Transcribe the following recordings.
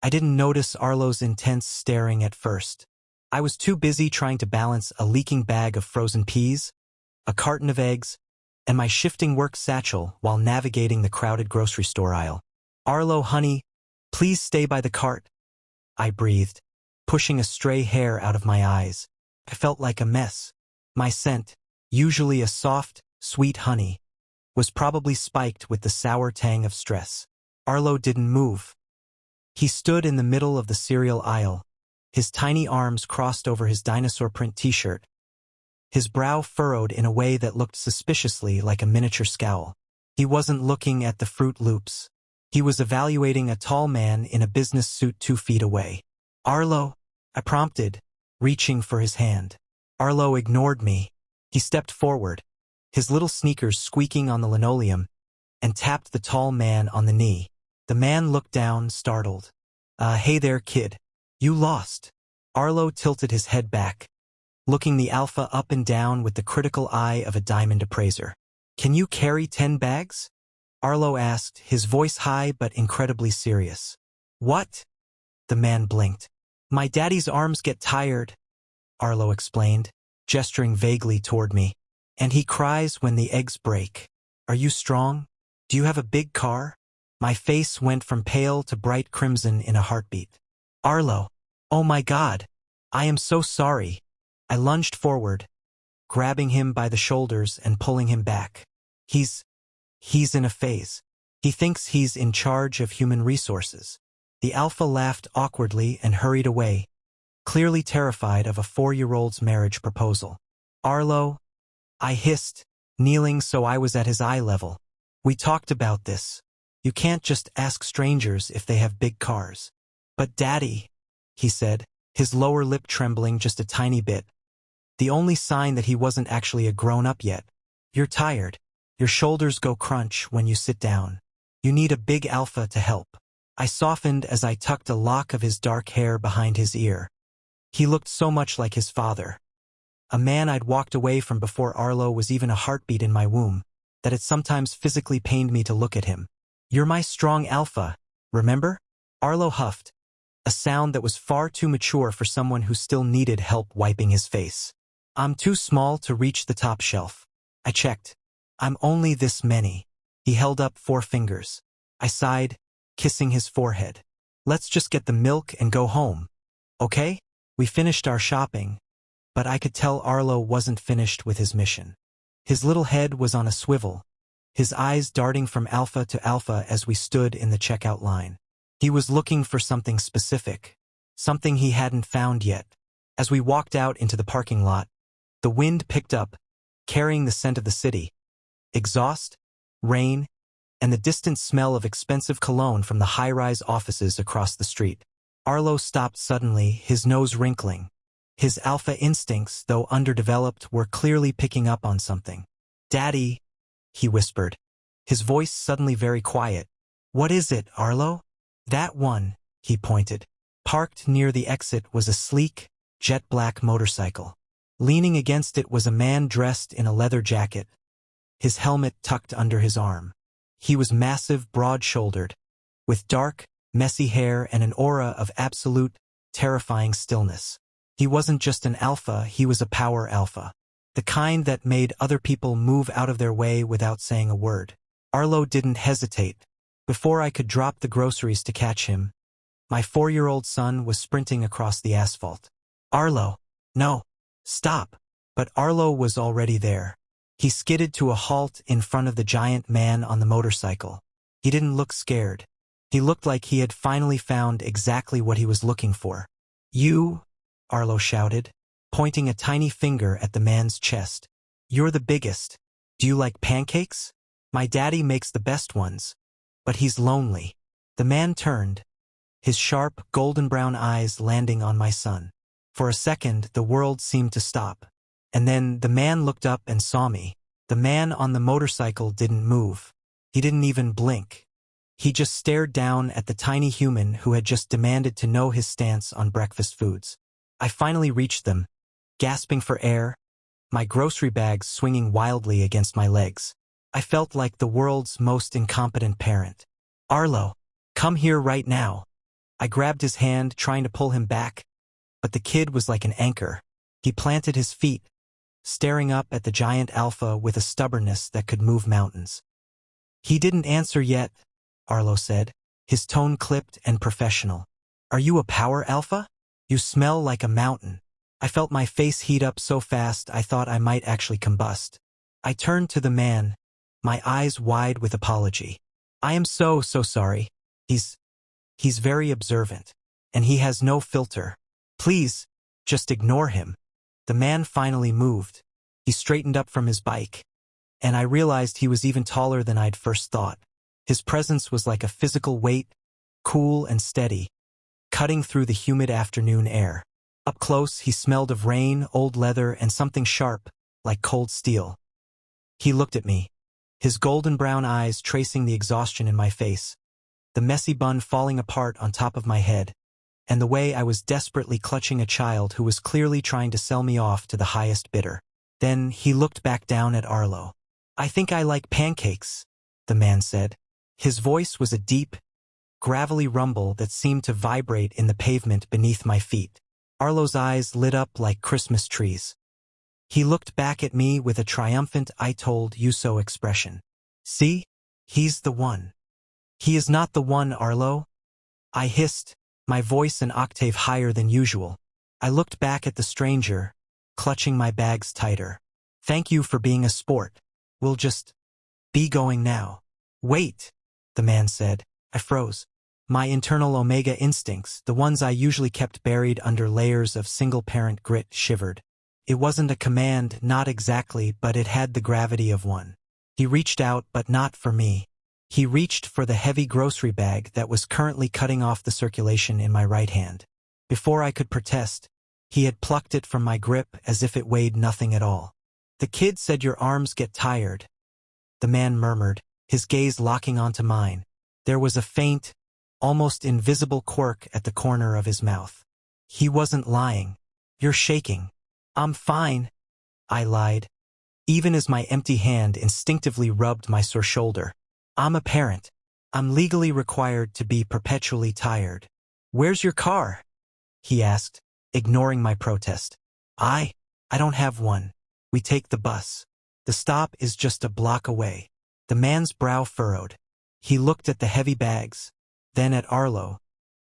I didn't notice Arlo's intense staring at first. I was too busy trying to balance a leaking bag of frozen peas, a carton of eggs, and my shifting work satchel while navigating the crowded grocery store aisle. "Arlo, honey, please stay by the cart," I breathed, pushing a stray hair out of my eyes. I felt like a mess. My scent, usually a soft, sweet honey, was probably spiked with the sour tang of stress. Arlo didn't move. He stood in the middle of the cereal aisle, his tiny arms crossed over his dinosaur print t-shirt, his brow furrowed in a way that looked suspiciously like a miniature scowl. He wasn't looking at the Fruit Loops. He was evaluating a tall man in a business suit 2 feet away. "Arlo," I prompted, reaching for his hand. Arlo ignored me. He stepped forward, his little sneakers squeaking on the linoleum, and tapped the tall man on the knee. The man looked down, startled. Hey there, kid. You lost." Arlo tilted his head back, looking the alpha up and down with the critical eye of a diamond appraiser. "Can you carry 10 bags?" Arlo asked, his voice high but incredibly serious. "What?" The man blinked. "My daddy's arms get tired," Arlo explained, gesturing vaguely toward me. "And he cries when the eggs break. Are you strong? Do you have a big car?" My face went from pale to bright crimson in a heartbeat. "Arlo, oh my God, I am so sorry." I lunged forward, grabbing him by the shoulders and pulling him back. He's in a phase. He thinks he's in charge of human resources." The alpha laughed awkwardly and hurried away, clearly terrified of a 4-year-old's marriage proposal. "Arlo," I hissed, kneeling so I was at his eye level. "We talked about this. You can't just ask strangers if they have big cars." "But Daddy," he said, his lower lip trembling just a tiny bit, the only sign that he wasn't actually a grown-up yet. "You're tired. Your shoulders go crunch when you sit down. You need a big alpha to help." I softened as I tucked a lock of his dark hair behind his ear. He looked so much like his father, a man I'd walked away from before Arlo was even a heartbeat in my womb, that it sometimes physically pained me to look at him. "You're my strong alpha, remember?" Arlo huffed, a sound that was far too mature for someone who still needed help wiping his face. "I'm too small to reach the top shelf." I checked. "I'm only this many." He held up 4 fingers. I sighed, kissing his forehead. "Let's just get the milk and go home, okay?" We finished our shopping, but I could tell Arlo wasn't finished with his mission. His little head was on a swivel, his eyes darting from alpha to alpha as we stood in the checkout line. He was looking for something specific, something he hadn't found yet. As we walked out into the parking lot, the wind picked up, carrying the scent of the city. Exhaust, rain, and the distant smell of expensive cologne from the high-rise offices across the street. Arlo stopped suddenly, his nose wrinkling. His alpha instincts, though underdeveloped, were clearly picking up on something. "Daddy," he whispered, his voice suddenly very quiet. "What is it, Arlo?" "That one," he pointed. Parked near the exit was a sleek, jet-black motorcycle. Leaning against it was a man dressed in a leather jacket, his helmet tucked under his arm. He was massive, broad-shouldered, with dark, messy hair and an aura of absolute, terrifying stillness. He wasn't just an alpha, he was a power alpha. The kind that made other people move out of their way without saying a word. Arlo didn't hesitate. Before I could drop the groceries to catch him, my 4-year-old son was sprinting across the asphalt. "Arlo, no, stop." But Arlo was already there. He skidded to a halt in front of the giant man on the motorcycle. He didn't look scared. He looked like he had finally found exactly what he was looking for. "You," Arlo shouted, pointing a tiny finger at the man's chest. "You're the biggest. Do you like pancakes? My daddy makes the best ones. But he's lonely." The man turned, his sharp, golden-brown eyes landing on my son. For a second, the world seemed to stop. And then the man looked up and saw me. The man on the motorcycle didn't move. He didn't even blink. He just stared down at the tiny human who had just demanded to know his stance on breakfast foods. I finally reached them, gasping for air, my grocery bags swinging wildly against my legs. I felt like the world's most incompetent parent. "Arlo, come here right now." I grabbed his hand, trying to pull him back, but the kid was like an anchor. He planted his feet, staring up at the giant alpha with a stubbornness that could move mountains. "He didn't answer yet," Arlo said, his tone clipped and professional. "Are you a power alpha? You smell like a mountain." I felt my face heat up so fast I thought I might actually combust. I turned to the man, my eyes wide with apology. "I am so sorry. He's very observant, and he has no filter. Please, just ignore him." The man finally moved. He straightened up from his bike, and I realized he was even taller than I'd first thought. His presence was like a physical weight, cool and steady, cutting through the humid afternoon air. Up close, he smelled of rain, old leather, and something sharp, like cold steel. He looked at me, his golden brown eyes tracing the exhaustion in my face, the messy bun falling apart on top of my head, and the way I was desperately clutching a child who was clearly trying to sell me off to the highest bidder. Then he looked back down at Arlo. "I think I like pancakes," the man said. His voice was a deep, gravelly rumble that seemed to vibrate in the pavement beneath my feet. Arlo's eyes lit up like Christmas trees. He looked back at me with a triumphant "I told you so" expression. "See? He's the one." "He is not the one, Arlo," I hissed, my voice an octave higher than usual. I looked back at the stranger, clutching my bags tighter. "Thank you for being a sport. We'll just be going now." "Wait," the man said. I froze. My internal omega instincts, the ones I usually kept buried under layers of single-parent grit, shivered. It wasn't a command, not exactly, but it had the gravity of one. He reached out, but not for me. He reached for the heavy grocery bag that was currently cutting off the circulation in my right hand. Before I could protest, he had plucked it from my grip as if it weighed nothing at all. "The kid said your arms get tired," the man murmured, his gaze locking onto mine. There was a faint, almost invisible quirk at the corner of his mouth. He wasn't lying. "You're shaking." "I'm fine," I lied, even as my empty hand instinctively rubbed my sore shoulder. "I'm a parent. I'm legally required to be perpetually tired." "Where's your car?" he asked, ignoring my protest. I don't have one. We take the bus. The stop is just a block away." The man's brow furrowed. He looked at the heavy bags, then at Arlo,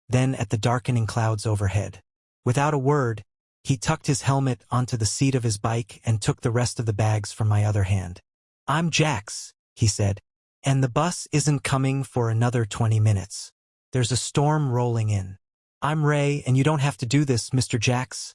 then at the darkening clouds overhead. Without a word, he tucked his helmet onto the seat of his bike and took the rest of the bags from my other hand. "I'm Jax," he said, "and the bus isn't coming for another 20 minutes. There's a storm rolling in." "I'm Ray, and you don't have to do this, Mr. Jax,"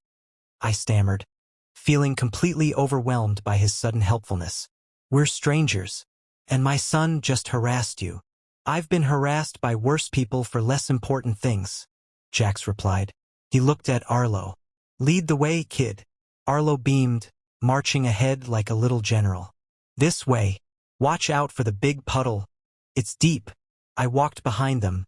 I stammered, feeling completely overwhelmed by his sudden helpfulness. "We're strangers, and my son just harassed you." "I've been harassed by worse people for less important things," Jax replied. He looked at Arlo. "Lead the way, kid." Arlo beamed, marching ahead like a little general. "This way. Watch out for the big puddle. It's deep." I walked behind them,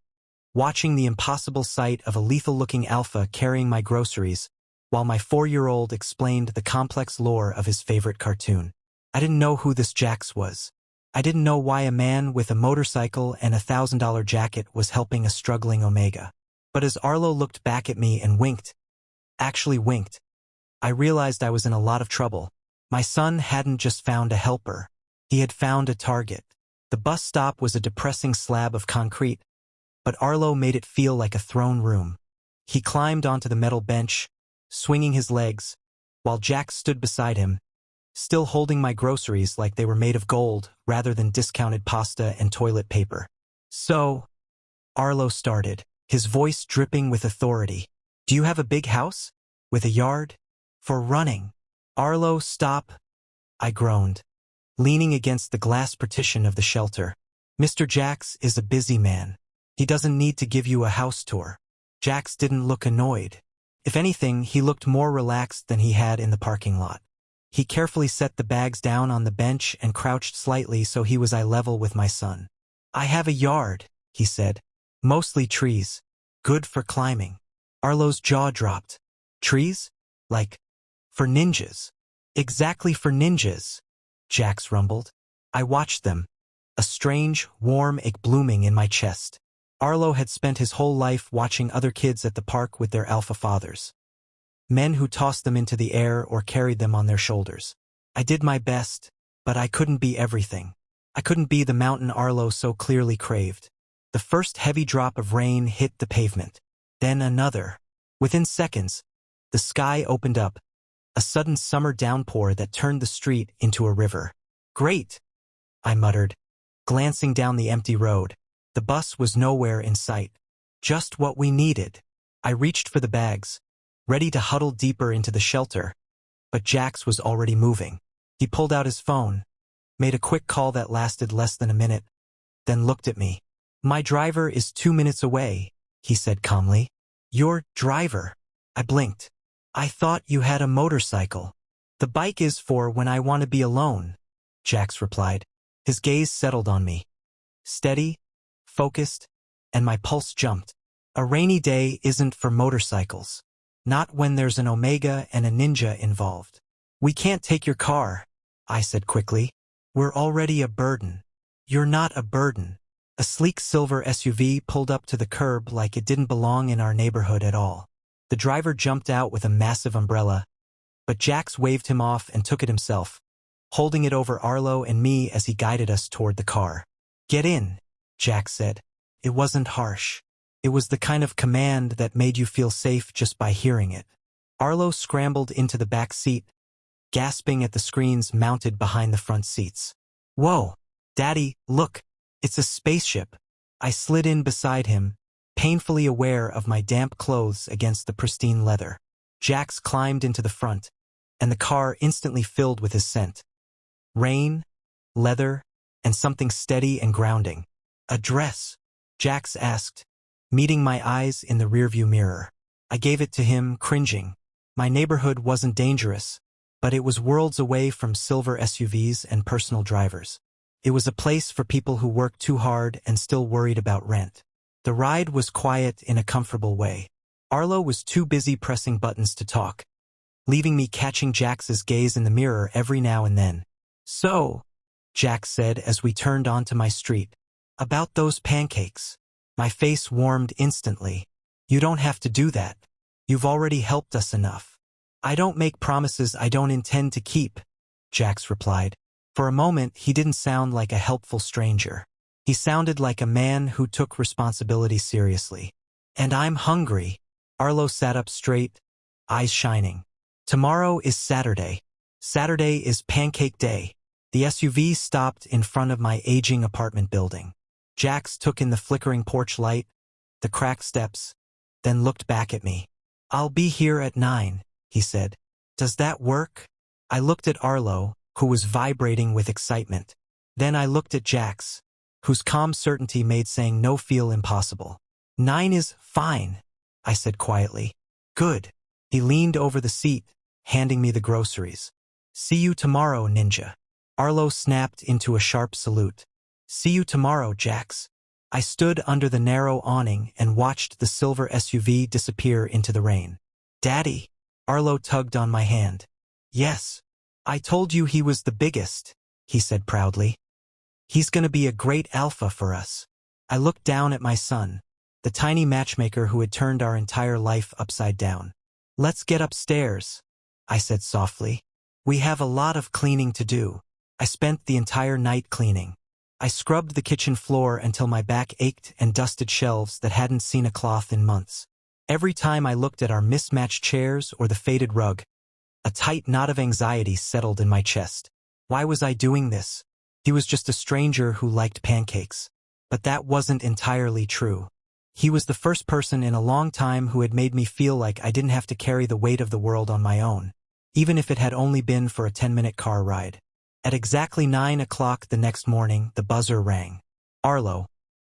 watching the impossible sight of a lethal-looking alpha carrying my groceries, while my 4-year-old explained the complex lore of his favorite cartoon. I didn't know who this Jax was. I didn't know why a man with a motorcycle and a $1,000 jacket was helping a struggling Omega. But as Arlo looked back at me and actually winked, I realized I was in a lot of trouble. My son hadn't just found a helper. He had found a target. The bus stop was a depressing slab of concrete, but Arlo made it feel like a throne room. He climbed onto the metal bench, swinging his legs, while Jax stood beside him, still holding my groceries like they were made of gold rather than discounted pasta and toilet paper. "So," Arlo started, his voice dripping with authority, "do you have a big house? With a yard? For running?" "Arlo, stop," I groaned, leaning against the glass partition of the shelter. "Mr. Jax is a busy man. He doesn't need to give you a house tour." Jax didn't look annoyed. If anything, he looked more relaxed than he had in the parking lot. He carefully set the bags down on the bench and crouched slightly so he was eye level with my son. "I have a yard," he said. "Mostly trees. Good for climbing." Arlo's jaw dropped. "Trees? Like, for ninjas?" "Exactly, for ninjas," Jax rumbled. I watched them, a strange, warm ache blooming in my chest. Arlo had spent his whole life watching other kids at the park with their alpha fathers. Men who tossed them into the air or carried them on their shoulders. I did my best, but I couldn't be everything. I couldn't be the mountain Arlo so clearly craved. The first heavy drop of rain hit the pavement. Then another. Within seconds, the sky opened up, a sudden summer downpour that turned the street into a river. Great, I muttered, glancing down the empty road. The bus was nowhere in sight. Just what we needed. I reached for the bags, ready to huddle deeper into the shelter, but Jax was already moving. He pulled out his phone, made a quick call that lasted less than a minute, then looked at me. My driver is 2 minutes away, he said calmly. Your driver? I blinked. I thought you had a motorcycle. The bike is for when I want to be alone, Jax replied. His gaze settled on me. Steady, focused, and my pulse jumped. A rainy day isn't for motorcycles. Not when there's an Omega and a Ninja involved. We can't take your car, I said quickly. We're already a burden. You're not a burden. A sleek silver SUV pulled up to the curb like it didn't belong in our neighborhood at all. The driver jumped out with a massive umbrella, but Jax waved him off and took it himself, holding it over Arlo and me as he guided us toward the car. Get in, Jax said. It wasn't harsh. It was the kind of command that made you feel safe just by hearing it. Arlo scrambled into the back seat, gasping at the screens mounted behind the front seats. Whoa, Daddy, look, it's a spaceship. I slid in beside him, painfully aware of my damp clothes against the pristine leather. Jax climbed into the front, and the car instantly filled with his scent. Rain, leather, and something steady and grounding. A dress? Jax asked, meeting my eyes in the rearview mirror. I gave it to him, cringing. My neighborhood wasn't dangerous, but it was worlds away from silver SUVs and personal drivers. It was a place for people who worked too hard and still worried about rent. The ride was quiet in a comfortable way. Arlo was too busy pressing buttons to talk, leaving me catching Jax's gaze in the mirror every now and then. So, Jax said as we turned onto my street. About those pancakes. My face warmed instantly. You don't have to do that. You've already helped us enough. I don't make promises I don't intend to keep, Jax replied. For a moment, he didn't sound like a helpful stranger. He sounded like a man who took responsibility seriously. And I'm hungry. Arlo sat up straight, eyes shining. Tomorrow is Saturday. Saturday is Pancake Day. The SUV stopped in front of my aging apartment building. Jax took in the flickering porch light, the cracked steps, then looked back at me. I'll be here at 9, he said. Does that work? I looked at Arlo, who was vibrating with excitement. Then I looked at Jax, whose calm certainty made saying no feel impossible. 9 is fine, I said quietly. Good. He leaned over the seat, handing me the groceries. See you tomorrow, Ninja. Arlo snapped into a sharp salute. See you tomorrow, Jax. I stood under the narrow awning and watched the silver SUV disappear into the rain. Daddy, Arlo tugged on my hand. Yes. I told you he was the biggest, he said proudly. He's gonna be a great alpha for us. I looked down at my son, the tiny matchmaker who had turned our entire life upside down. Let's get upstairs, I said softly. We have a lot of cleaning to do. I spent the entire night cleaning. I scrubbed the kitchen floor until my back ached and dusted shelves that hadn't seen a cloth in months. Every time I looked at our mismatched chairs or the faded rug, a tight knot of anxiety settled in my chest. Why was I doing this? He was just a stranger who liked pancakes. But that wasn't entirely true. He was the first person in a long time who had made me feel like I didn't have to carry the weight of the world on my own, even if it had only been for a 10-minute car ride. At exactly 9 o'clock the next morning, the buzzer rang. Arlo,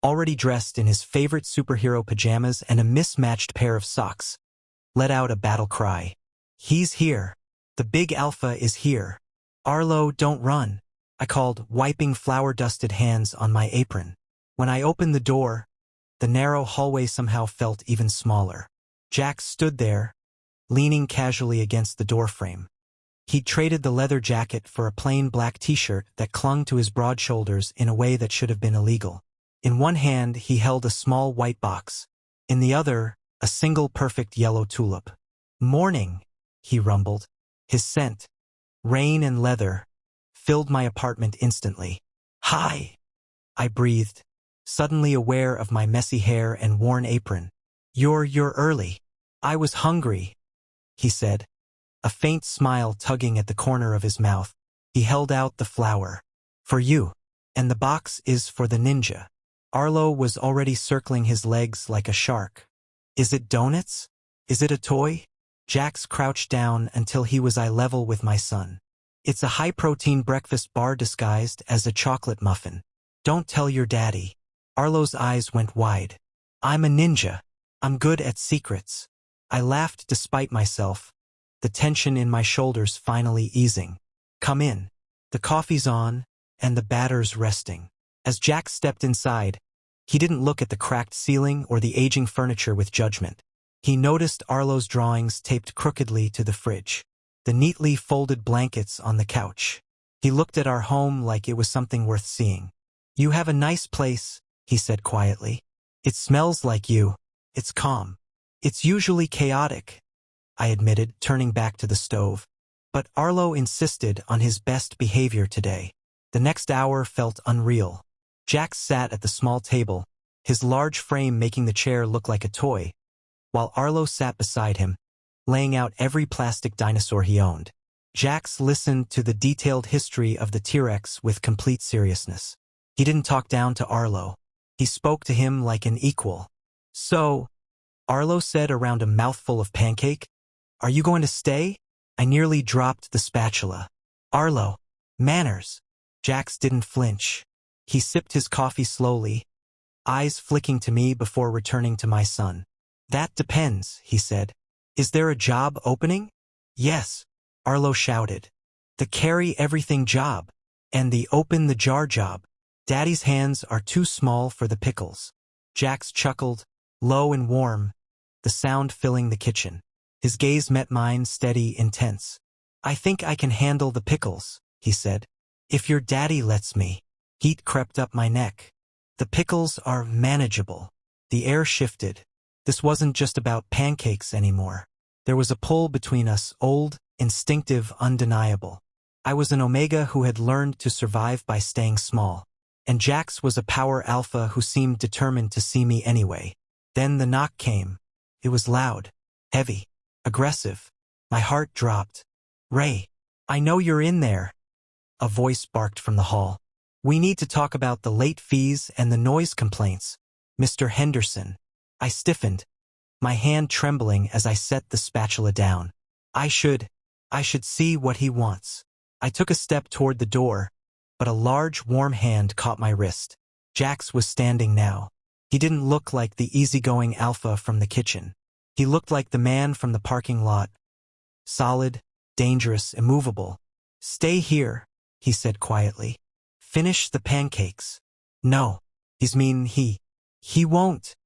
already dressed in his favorite superhero pajamas and a mismatched pair of socks, let out a battle cry. He's here. The big alpha is here. Arlo, don't run, I called, wiping flour-dusted hands on my apron. When I opened the door, the narrow hallway somehow felt even smaller. Jax stood there, leaning casually against the doorframe. He'd traded the leather jacket for a plain black t-shirt that clung to his broad shoulders in a way that should have been illegal. In one hand, he held a small white box. In the other, a single perfect yellow tulip. "Morning," he rumbled. His scent, rain and leather, filled my apartment instantly. "Hi," I breathed, suddenly aware of my messy hair and worn apron. You're early." "I was hungry," he said, a faint smile tugging at the corner of his mouth. He held out the flower. "For you. And the box is for the ninja." Arlo was already circling his legs like a shark. "Is it donuts? Is it a toy?" Jax crouched down until he was eye level with my son. "It's a high-protein breakfast bar disguised as a chocolate muffin. Don't tell your daddy." Arlo's eyes went wide. "I'm a ninja. I'm good at secrets." I laughed despite myself, the tension in my shoulders finally easing. "Come in. The coffee's on, and the batter's resting." As Jack stepped inside, he didn't look at the cracked ceiling or the aging furniture with judgment. He noticed Arlo's drawings taped crookedly to the fridge, the neatly folded blankets on the couch. He looked at our home like it was something worth seeing. "You have a nice place," he said quietly. "It smells like you. It's calm." "It's usually chaotic," I admitted, turning back to the stove. But Arlo insisted on his best behavior today. The next hour felt unreal. Jack sat at the small table, his large frame making the chair look like a toy, while Arlo sat beside him, laying out every plastic dinosaur he owned. Jax listened to the detailed history of the T-Rex with complete seriousness. He didn't talk down to Arlo. He spoke to him like an equal. "So," Arlo said around a mouthful of pancake, "are you going to stay?" I nearly dropped the spatula. "Arlo, manners." Jax didn't flinch. He sipped his coffee slowly, eyes flicking to me before returning to my son. "That depends," he said. "Is there a job opening?" "Yes," Arlo shouted. "The carry everything job. And the open the jar job. Daddy's hands are too small for the pickles." Jax chuckled, low and warm, the sound filling the kitchen. His gaze met mine, steady, intense. "I think I can handle the pickles," he said. "If your daddy lets me." Heat crept up my neck. "The pickles are manageable." The air shifted. This wasn't just about pancakes anymore. There was a pull between us, old, instinctive, undeniable. I was an omega who had learned to survive by staying small. And Jax was a power alpha who seemed determined to see me anyway. Then the knock came. It was loud, heavy, aggressive. My heart dropped. "Ray, I know you're in there," a voice barked from the hall. "We need to talk about the late fees and the noise complaints, Mr. Henderson." I stiffened, my hand trembling as I set the spatula down. I should see what he wants." I took a step toward the door, but a large, warm hand caught my wrist. Jax was standing now. He didn't look like the easygoing alpha from the kitchen. He looked like the man from the parking lot. Solid, dangerous, immovable. "Stay here," he said quietly. "Finish the pancakes." "No, he won't,"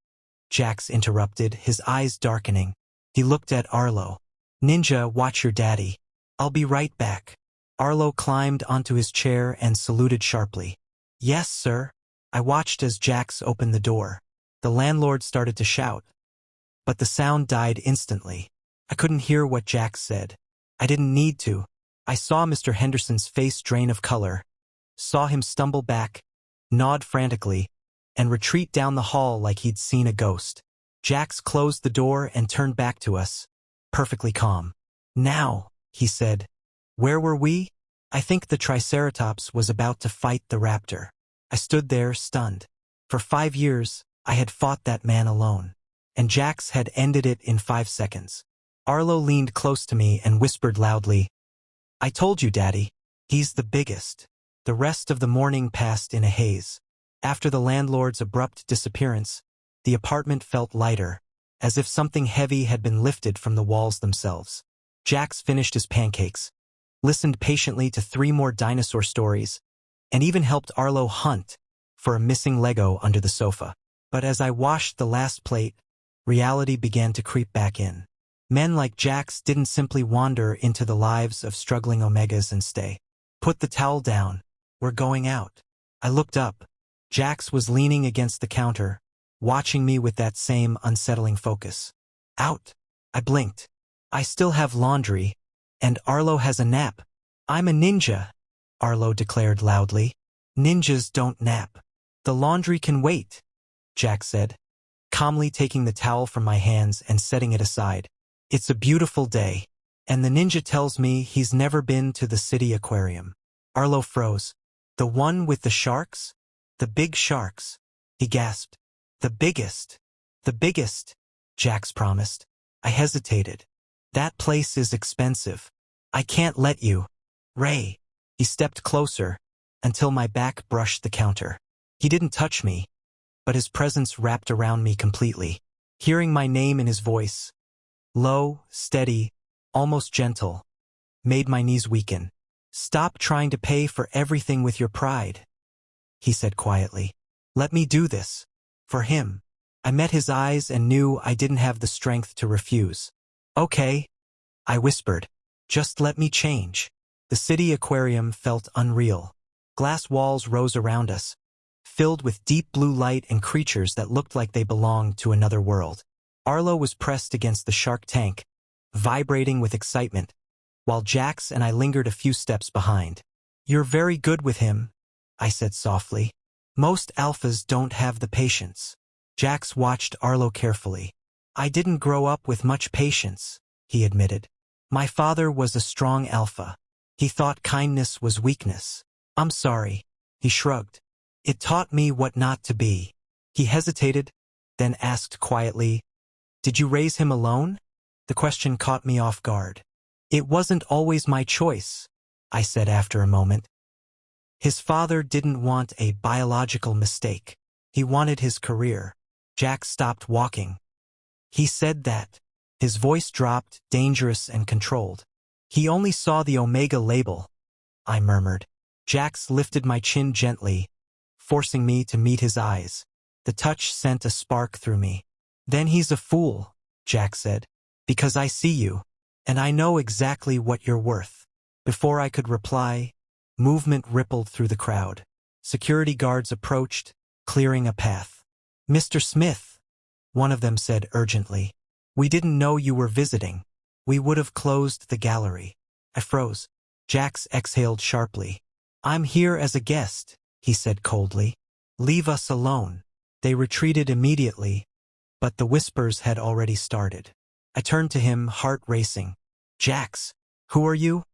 Jax interrupted, his eyes darkening. He looked at Arlo. "Ninja, watch your daddy. I'll be right back." Arlo climbed onto his chair and saluted sharply. "Yes, sir." I watched as Jax opened the door. The landlord started to shout, but the sound died instantly. I couldn't hear what Jax said. I didn't need to. I saw Mr. Henderson's face drain of color, saw him stumble back, nod frantically, and retreat down the hall like he'd seen a ghost. Jax closed the door and turned back to us, perfectly calm. "Now," he said. "Where were we?" I think the Triceratops was about to fight the raptor. I stood there, stunned. For 5 years, I had fought that man alone, and Jax had ended it in 5 seconds. Arlo leaned close to me and whispered loudly, "I told you, Daddy, he's the biggest." The rest of the morning passed in a haze. After the landlord's abrupt disappearance, the apartment felt lighter, as if something heavy had been lifted from the walls themselves. Jax finished his pancakes, listened patiently to 3 more dinosaur stories, and even helped Arlo hunt for a missing Lego under the sofa. But as I washed the last plate, reality began to creep back in. Men like Jax didn't simply wander into the lives of struggling omegas and stay. "Put the towel down. We're going out." I looked up. Jax was leaning against the counter, watching me with that same unsettling focus. Out. I blinked. I still have laundry, and Arlo has a nap. I'm a ninja, Arlo declared loudly. Ninjas don't nap. The laundry can wait, Jax said, calmly taking the towel from my hands and setting it aside. It's a beautiful day, and the ninja tells me he's never been to the city aquarium. Arlo froze. The one with the sharks? The big sharks, he gasped. The biggest, Jax promised. I hesitated. That place is expensive. I can't let you. Ray. He stepped closer, until my back brushed the counter. He didn't touch me, but his presence wrapped around me completely. Hearing my name in his voice, low, steady, almost gentle, made my knees weaken. Stop trying to pay for everything with your pride, he said quietly. Let me do this. For him. I met his eyes and knew I didn't have the strength to refuse. Okay, I whispered. Just let me change. The city aquarium felt unreal. Glass walls rose around us, filled with deep blue light and creatures that looked like they belonged to another world. Arlo was pressed against the shark tank, vibrating with excitement, while Jax and I lingered a few steps behind. You're very good with him, I said softly. Most alphas don't have the patience. Jax watched Arlo carefully. I didn't grow up with much patience, he admitted. My father was a strong alpha. He thought kindness was weakness. I'm sorry, he shrugged. It taught me what not to be. He hesitated, then asked quietly, Did you raise him alone? The question caught me off guard. It wasn't always my choice, I said after a moment. His father didn't want a biological mistake. He wanted his career. Jack stopped walking. He said that. His voice dropped, dangerous and controlled. He only saw the Omega label, I murmured. Jax lifted my chin gently, forcing me to meet his eyes. The touch sent a spark through me. Then he's a fool, Jack said, because I see you, and I know exactly what you're worth. Before I could reply, movement rippled through the crowd. Security guards approached, clearing a path. Mr. Smith, one of them said urgently. We didn't know you were visiting. We would have closed the gallery. I froze. Jax exhaled sharply. I'm here as a guest, he said coldly. Leave us alone. They retreated immediately, but the whispers had already started. I turned to him, heart racing. Jax, who are you?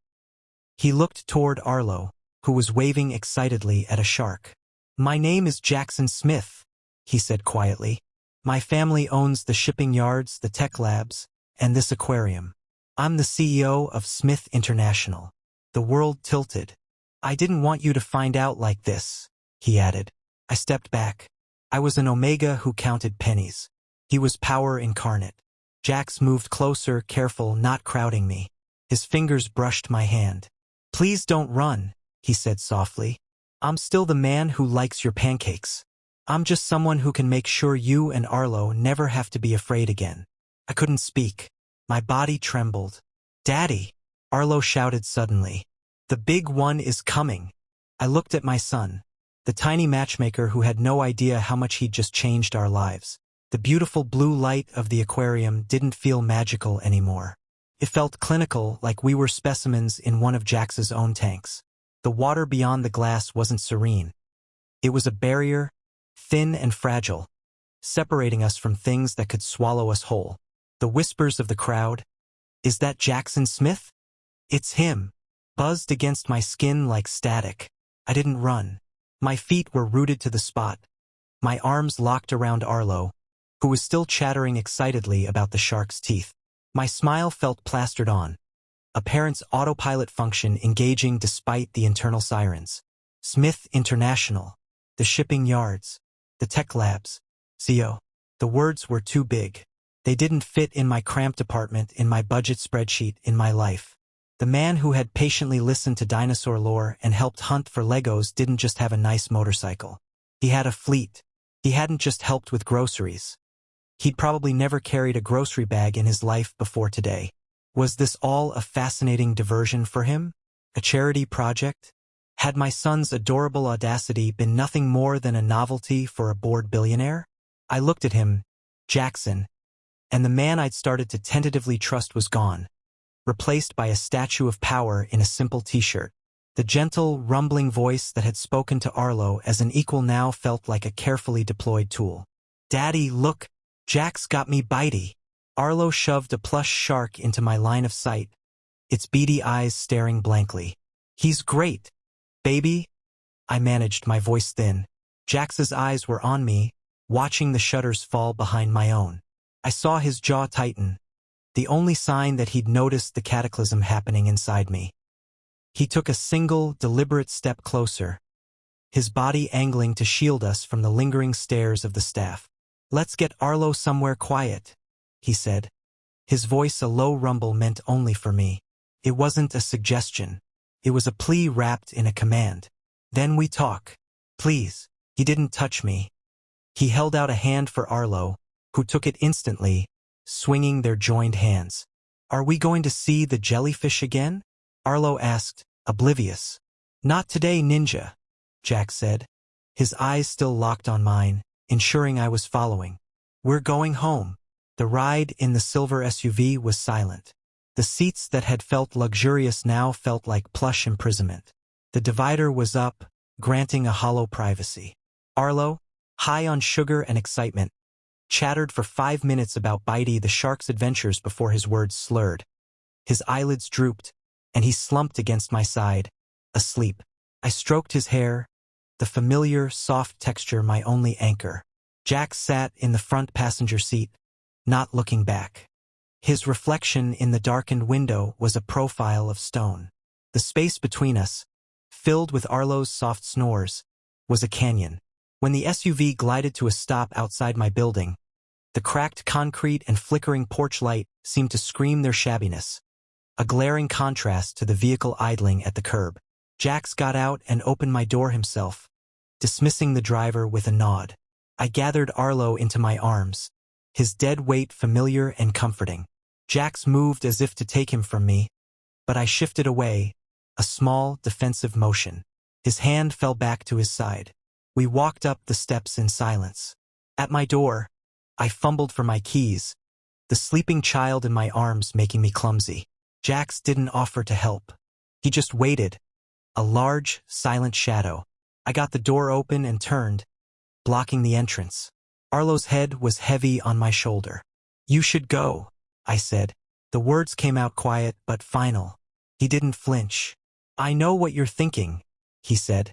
He looked toward Arlo, who was waving excitedly at a shark. My name is Jackson Smith, he said quietly. My family owns the shipping yards, the tech labs, and this aquarium. I'm the CEO of Smith International. The world tilted. I didn't want you to find out like this, he added. I stepped back. I was an Omega who counted pennies. He was power incarnate. Jax moved closer, careful, not crowding me. His fingers brushed my hand. Please don't run, he said softly. I'm still the man who likes your pancakes. I'm just someone who can make sure you and Arlo never have to be afraid again. I couldn't speak. My body trembled. Daddy, Arlo shouted suddenly. The big one is coming. I looked at my son, the tiny matchmaker who had no idea how much he'd just changed our lives. The beautiful blue light of the aquarium didn't feel magical anymore. It felt clinical, like we were specimens in one of Jax's own tanks. The water beyond the glass wasn't serene. It was a barrier, thin and fragile, separating us from things that could swallow us whole. The whispers of the crowd, is that Jackson Smith? It's him, buzzed against my skin like static. I didn't run. My feet were rooted to the spot. My arms locked around Arlo, who was still chattering excitedly about the shark's teeth. My smile felt plastered on, a parent's autopilot function engaging despite the internal sirens. Smith International, the shipping yards, the tech labs, CO. The words were too big. They didn't fit in my cramped apartment, in my budget spreadsheet, in my life. The man who had patiently listened to dinosaur lore and helped hunt for Legos didn't just have a nice motorcycle. He had a fleet. He hadn't just helped with groceries. He'd probably never carried a grocery bag in his life before today. Was this all a fascinating diversion for him? A charity project? Had my son's adorable audacity been nothing more than a novelty for a bored billionaire? I looked at him, Jackson, and the man I'd started to tentatively trust was gone, replaced by a statue of power in a simple t-shirt. The gentle, rumbling voice that had spoken to Arlo as an equal now felt like a carefully deployed tool. "Daddy, look, Jack's got me bitey." Arlo shoved a plush shark into my line of sight, its beady eyes staring blankly. "He's great, baby," I managed, my voice thin. Jax's eyes were on me, watching the shutters fall behind my own. I saw his jaw tighten, the only sign that he'd noticed the cataclysm happening inside me. He took a single, deliberate step closer, his body angling to shield us from the lingering stares of the staff. "Let's get Arlo somewhere quiet," he said. His voice, a low rumble, meant only for me. It wasn't a suggestion. It was a plea wrapped in a command. "Then we talk. Please." He didn't touch me. He held out a hand for Arlo, who took it instantly, swinging their joined hands. "Are we going to see the jellyfish again?" Arlo asked, oblivious. "Not today, Ninja," Jack said, his eyes still locked on mine, ensuring I was following. "We're going home." The ride in the silver SUV was silent. The seats that had felt luxurious now felt like plush imprisonment. The divider was up, granting a hollow privacy. Arlo, high on sugar and excitement, chattered for 5 minutes about Bitey the shark's adventures before his words slurred. His eyelids drooped, and he slumped against my side, asleep. I stroked his hair, the familiar, soft texture my only anchor. Jack sat in the front passenger seat, not looking back. His reflection in the darkened window was a profile of stone. The space between us, filled with Arlo's soft snores, was a canyon. When the SUV glided to a stop outside my building, the cracked concrete and flickering porch light seemed to scream their shabbiness, a glaring contrast to the vehicle idling at the curb. Jax got out and opened my door himself, dismissing the driver with a nod. I gathered Arlo into my arms, his dead weight familiar and comforting. Jax moved as if to take him from me, but I shifted away, a small, defensive motion. His hand fell back to his side. We walked up the steps in silence. At my door, I fumbled for my keys, the sleeping child in my arms making me clumsy. Jax didn't offer to help. He just waited, a large, silent shadow. I got the door open and turned, blocking the entrance. Arlo's head was heavy on my shoulder. "You should go," I said. The words came out quiet but final. He didn't flinch. "I know what you're thinking," he said,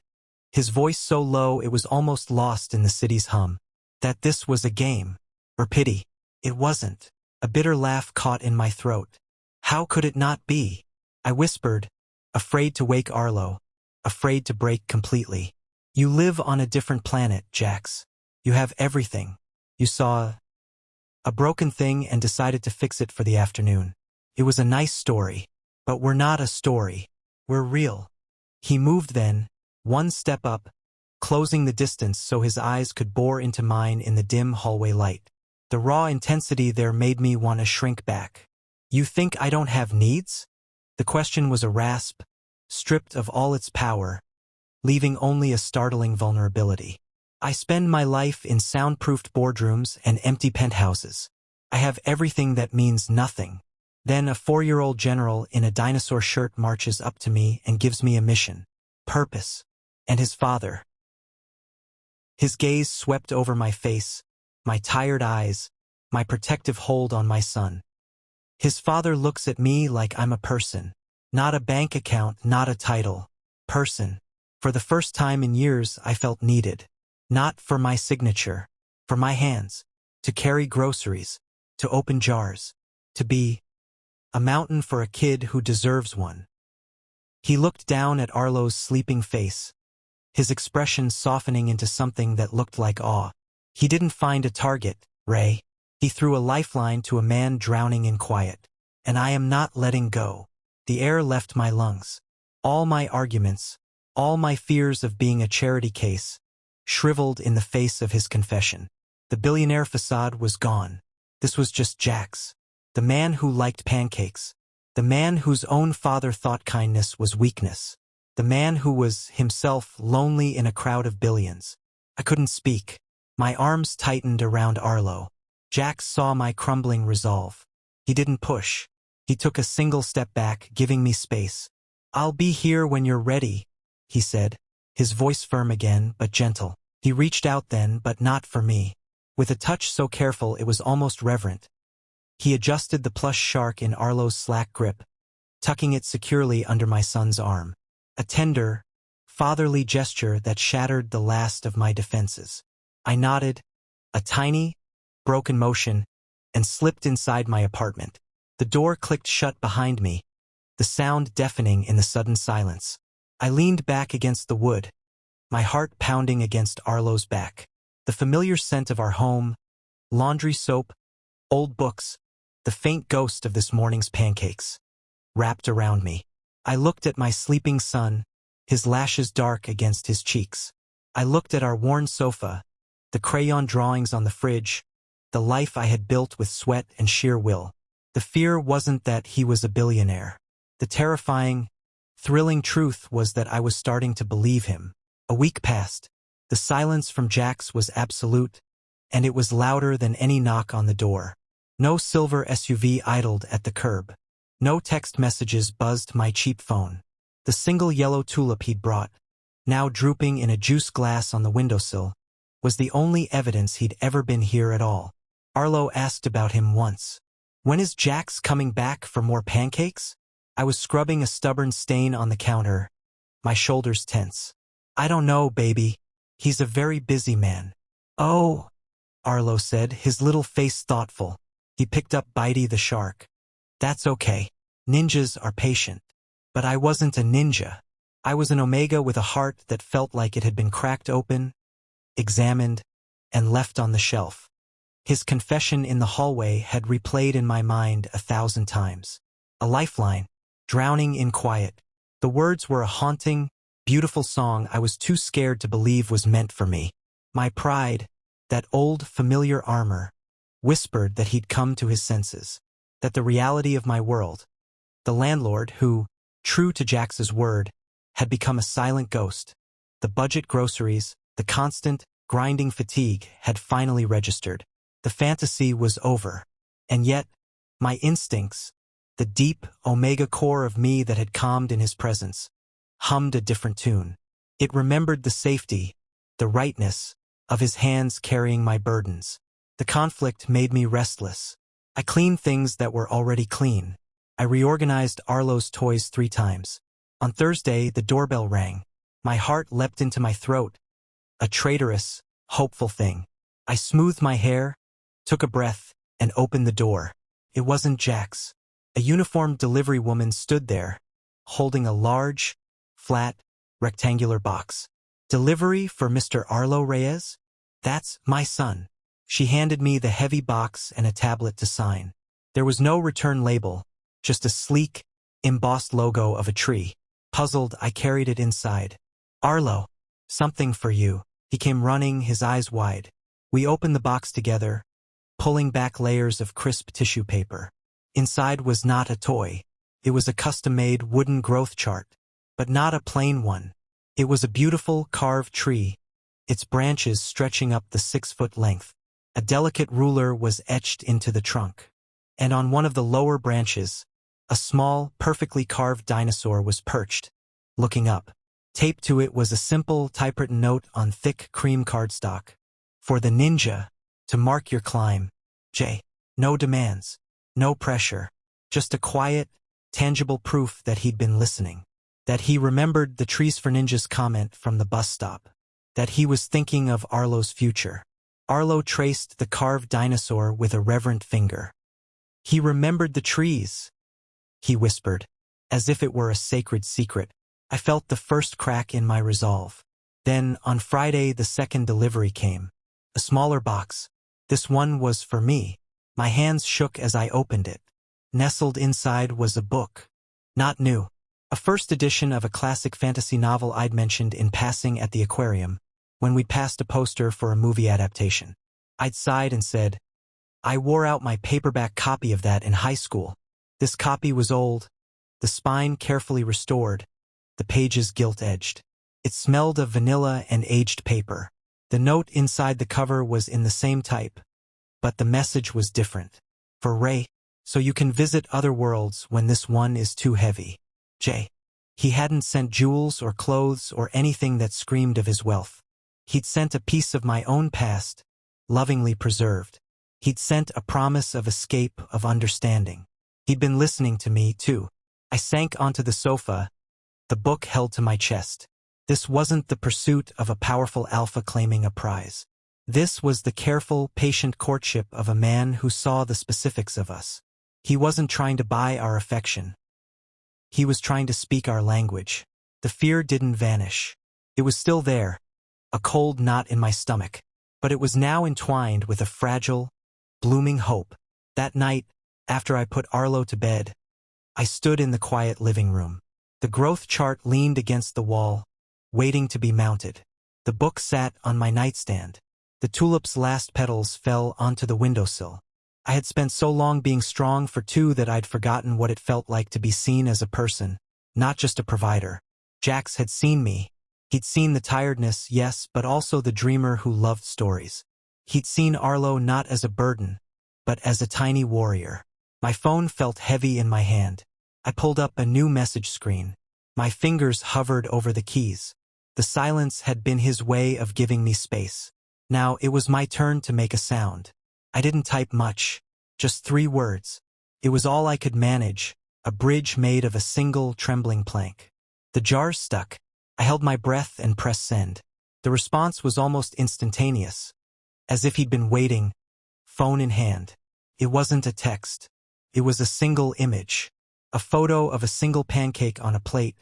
his voice so low it was almost lost in the city's hum. "That this was a game, or pity." It wasn't. A bitter laugh caught in my throat. "How could it not be?" I whispered, afraid to wake Arlo, afraid to break completely. "You live on a different planet, Jax. You have everything. You saw a broken thing and decided to fix it for the afternoon. It was a nice story, but we're not a story. We're real." He moved then, one step up, closing the distance so his eyes could bore into mine in the dim hallway light. The raw intensity there made me want to shrink back. "You think I don't have needs?" The question was a rasp, stripped of all its power, leaving only a startling vulnerability. "I spend my life in soundproofed boardrooms and empty penthouses. I have everything that means nothing." Then a 4-year-old general in a dinosaur shirt marches up to me and gives me a mission, purpose, and his father. His gaze swept over my face, my tired eyes, my protective hold on my son. His father looks at me like I'm a person, not a bank account, not a title. Person. For the first time in years I felt needed. Not for my signature, for my hands, to carry groceries, to open jars, to be a mountain for a kid who deserves one. He looked down at Arlo's sleeping face, his expression softening into something that looked like awe. He didn't find a target, Ray. He threw a lifeline to a man drowning in quiet. And I am not letting go. The air left my lungs. All my arguments, all my fears of being a charity case, shriveled in the face of his confession. The billionaire facade was gone. This was just Jax, the man who liked pancakes, the man whose own father thought kindness was weakness. The man who was himself lonely in a crowd of billions. I couldn't speak. My arms tightened around Arlo. Jax saw my crumbling resolve. He didn't push. He took a single step back, giving me space. "I'll be here when you're ready," he said, his voice firm again, but gentle. He reached out then, but not for me. With a touch so careful it was almost reverent. He adjusted the plush shark in Arlo's slack grip, tucking it securely under my son's arm. A tender, fatherly gesture that shattered the last of my defenses. I nodded, a tiny, broken motion, and slipped inside my apartment. The door clicked shut behind me, the sound deafening in the sudden silence. I leaned back against the wood, my heart pounding against Arlo's back. The familiar scent of our home, laundry soap, old books, the faint ghost of this morning's pancakes, wrapped around me. I looked at my sleeping son, his lashes dark against his cheeks. I looked at our worn sofa, the crayon drawings on the fridge, the life I had built with sweat and sheer will. The fear wasn't that he was a billionaire. The terrifying, thrilling truth was that I was starting to believe him. A week passed. The silence from Jax was absolute, and it was louder than any knock on the door. No silver SUV idled at the curb. No text messages buzzed my cheap phone. The single yellow tulip he'd brought, now drooping in a juice glass on the windowsill, was the only evidence he'd ever been here at all. Arlo asked about him once. "When is Jax coming back for more pancakes?" I was scrubbing a stubborn stain on the counter, my shoulders tense. "I don't know, baby. He's a very busy man." "Oh," Arlo said, his little face thoughtful. He picked up Bitey the shark. "That's okay. Ninjas are patient." But I wasn't a ninja. I was an omega with a heart that felt like it had been cracked open, examined, and left on the shelf. His confession in the hallway had replayed in my mind 1,000 times. A lifeline, drowning in quiet. The words were a haunting, beautiful song I was too scared to believe was meant for me. My pride, that old familiar armor, whispered that he'd come to his senses, that the reality of my world, the landlord who, true to Jax's word, had become a silent ghost, the budget groceries, the constant, grinding fatigue had finally registered. The fantasy was over. And yet, my instincts, the deep, omega core of me that had calmed in his presence, hummed a different tune. It remembered the safety, the rightness, of his hands carrying my burdens. The conflict made me restless. I cleaned things that were already clean. I reorganized Arlo's toys 3 times. On Thursday, the doorbell rang. My heart leapt into my throat. A traitorous, hopeful thing. I smoothed my hair, took a breath, and opened the door. It wasn't Jax. A uniformed delivery woman stood there, holding a large, flat, rectangular box. "Delivery for Mr. Arlo Reyes?" "That's my son." She handed me the heavy box and a tablet to sign. There was no return label, just a sleek, embossed logo of a tree. Puzzled, I carried it inside. "Arlo, something for you." He came running, his eyes wide. We opened the box together, pulling back layers of crisp tissue paper. Inside was not a toy. It was a custom-made wooden growth chart, but not a plain one. It was a beautiful, carved tree, its branches stretching up the 6-foot length. A delicate ruler was etched into the trunk. And on one of the lower branches, a small, perfectly carved dinosaur was perched, looking up. Taped to it was a simple typewritten note on thick cream cardstock. "For the ninja, to mark your climb, J." No demands, no pressure, just a quiet, tangible proof that he'd been listening. That he remembered the Trees for Ninjas comment from the bus stop. That he was thinking of Arlo's future. Arlo traced the carved dinosaur with a reverent finger. "He remembered the trees," he whispered, as if it were a sacred secret. I felt the first crack in my resolve. Then, on Friday, the second delivery came. A smaller box. This one was for me. My hands shook as I opened it. Nestled inside was a book. Not new. A first edition of a classic fantasy novel I'd mentioned in passing at the aquarium, when we'd passed a poster for a movie adaptation. I'd sighed and said, "I wore out my paperback copy of that in high school." This copy was old, the spine carefully restored, the pages gilt-edged. It smelled of vanilla and aged paper. The note inside the cover was in the same type, but the message was different. For Ray, so you can visit other worlds when this one is too heavy. J. He hadn't sent jewels or clothes or anything that screamed of his wealth. He'd sent a piece of my own past, lovingly preserved. He'd sent a promise of escape, of understanding. He'd been listening to me, too. I sank onto the sofa, the book held to my chest. This wasn't the pursuit of a powerful alpha claiming a prize. This was the careful, patient courtship of a man who saw the specifics of us. He wasn't trying to buy our affection. He was trying to speak our language. The fear didn't vanish. It was still there, a cold knot in my stomach, but it was now entwined with a fragile, blooming hope. That night, after I put Arlo to bed, I stood in the quiet living room. The growth chart leaned against the wall, waiting to be mounted. The book sat on my nightstand. The tulip's last petals fell onto the windowsill. I had spent so long being strong for two that I'd forgotten what it felt like to be seen as a person, not just a provider. Jax had seen me. He'd seen the tiredness, yes, but also the dreamer who loved stories. He'd seen Arlo not as a burden, but as a tiny warrior. My phone felt heavy in my hand. I pulled up a new message screen. My fingers hovered over the keys. The silence had been his way of giving me space. Now it was my turn to make a sound. I didn't type much, just 3 words. It was all I could manage, a bridge made of a single trembling plank. The jar stuck. I held my breath and pressed send. The response was almost instantaneous, as if he'd been waiting, phone in hand. It wasn't a text. It was a single image, a photo of a single pancake on a plate,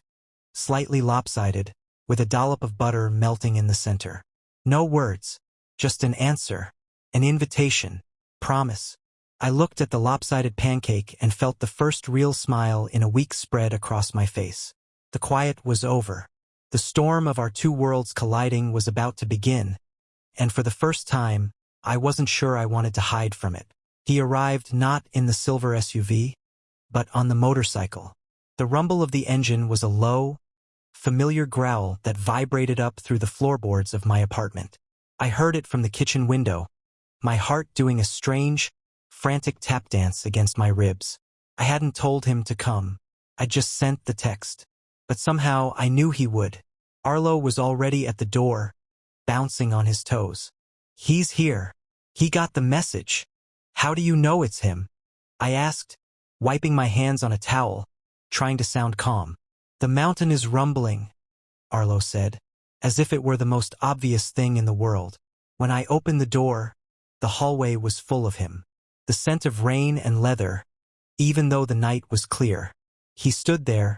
slightly lopsided, with a dollop of butter melting in the center. No words, just an answer. An invitation, promise. I looked at the lopsided pancake and felt the first real smile in a week spread across my face. The quiet was over. The storm of our two worlds colliding was about to begin, and for the first time, I wasn't sure I wanted to hide from it. He arrived not in the silver SUV, but on the motorcycle. The rumble of the engine was a low, familiar growl that vibrated up through the floorboards of my apartment. I heard it from the kitchen window, my heart doing a strange, frantic tap dance against my ribs. I hadn't told him to come. I just sent the text. But somehow I knew he would. Arlo was already at the door, bouncing on his toes. He's here. He got the message. How do you know it's him? I asked, wiping my hands on a towel, trying to sound calm. The mountain is rumbling, Arlo said, as if it were the most obvious thing in the world. When I opened the door, the hallway was full of him. The scent of rain and leather, even though the night was clear. He stood there,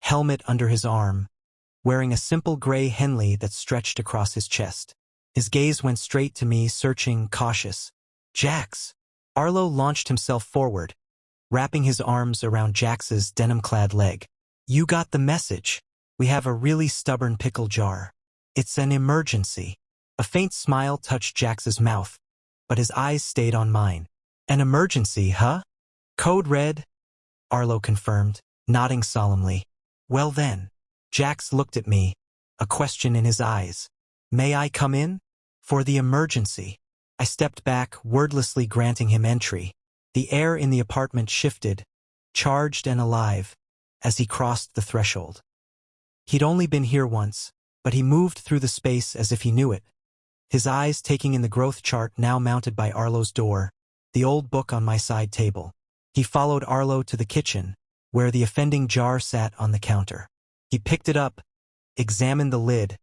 helmet under his arm, wearing a simple gray Henley that stretched across his chest. His gaze went straight to me, searching, cautious. Jax! Arlo launched himself forward, wrapping his arms around Jax's denim-clad leg. You got the message. We have a really stubborn pickle jar. It's an emergency. A faint smile touched Jax's mouth, but his eyes stayed on mine. An emergency, huh? Code red, Arlo confirmed, nodding solemnly. Well then. Jax looked at me, a question in his eyes. May I come in? For the emergency. I stepped back, wordlessly granting him entry. The air in the apartment shifted, charged and alive, as he crossed the threshold. He'd only been here once, but he moved through the space as if he knew it. His eyes taking in the growth chart now mounted by Arlo's door, the old book on my side table. He followed Arlo to the kitchen, where the offending jar sat on the counter. He picked it up, examined the lid,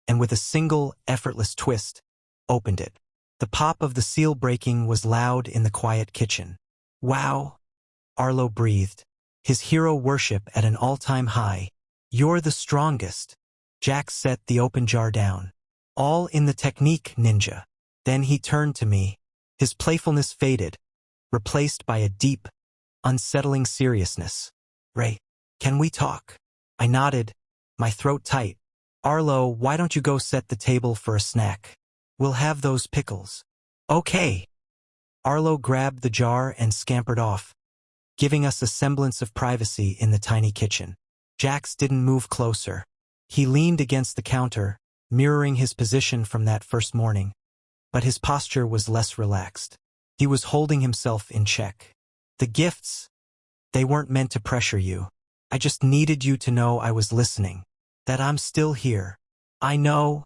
and with a single, effortless twist, opened it. The pop of the seal breaking was loud in the quiet kitchen. Wow, Arlo breathed, his hero worship at an all-time high. You're the strongest. Jax set the open jar down. All in the technique, ninja. Then he turned to me. His playfulness faded, replaced by a deep, unsettling seriousness. Ray, can we talk? I nodded, my throat tight. Arlo, why don't you go set the table for a snack? We'll have those pickles. Okay. Arlo grabbed the jar and scampered off, giving us a semblance of privacy in the tiny kitchen. Jax didn't move closer. He leaned against the counter, mirroring his position from that first morning. But his posture was less relaxed. He was holding himself in check. The gifts, they weren't meant to pressure you. I just needed you to know I was listening. That I'm still here. I know,